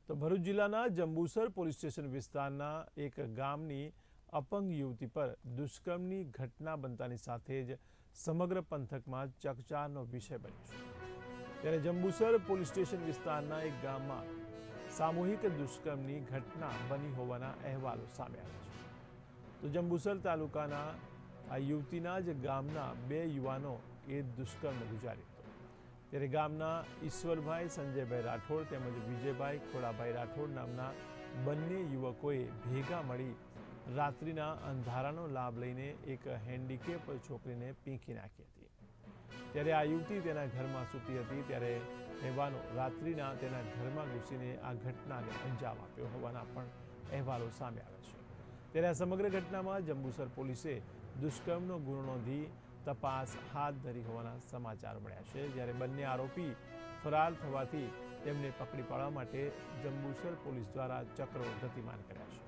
તો ભરૂચ જિલ્લાના Jambusar police station વિસ્તારના એક ગામની અપંગ યુવતી પર દુષ્કર્મની ઘટના બનતાની સાથે જ સમગ્ર પંથકમાં ચકચારનો વિષય બન્યો છે। ત્યારે જંબુસર પોલીસ સ્ટેશન વિસ્તારના એક ગામમાં સામૂહિક દુષ્કર્મની ઘટના બની હોવાના અહેવાલો સામે આવ્યા છે। તો જંબુસર તાલુકાના આ યુવતીના જ ગામના બે યુવાનો એ દુષ્કર્મ ગુજાર્યો હતો। ત્યારે ગામના ઈશ્વરભાઈ સંજયભાઈ રાઠોડ તેમજ વિજયભાઈ ખોડાભાઈ રાઠોડ નામના બંને યુવકોએ ભેગા મળી રાત્રિના અંધારાનો લાભ લઈને એક હેન્ડીકેપ છોકરીને પીંખી નાખી હતી। ત્યારે આ યુવતી તેના ઘરમાં સૂતી હતી ત્યારે યુવાનો રાત્રિના તેના ઘરમાં ઘૂસીને આ ઘટનાને અંજામ આપ્યો હોવાના પણ અહેવાલો સામે આવ્યા છે। ત્યારે આ સમગ્ર ઘટનામાં જંબુસર પોલીસે દુષ્કર્મનો ગુનો નોંધી તપાસ હાથ ધરી હોવાના સમાચાર મળ્યા છે। જ્યારે બંને આરોપી ફરાર થવાથી તેમને પકડી પાડવા માટે જંબુસર પોલીસ દ્વારા ચક્રો ગતિમાન કર્યા છે।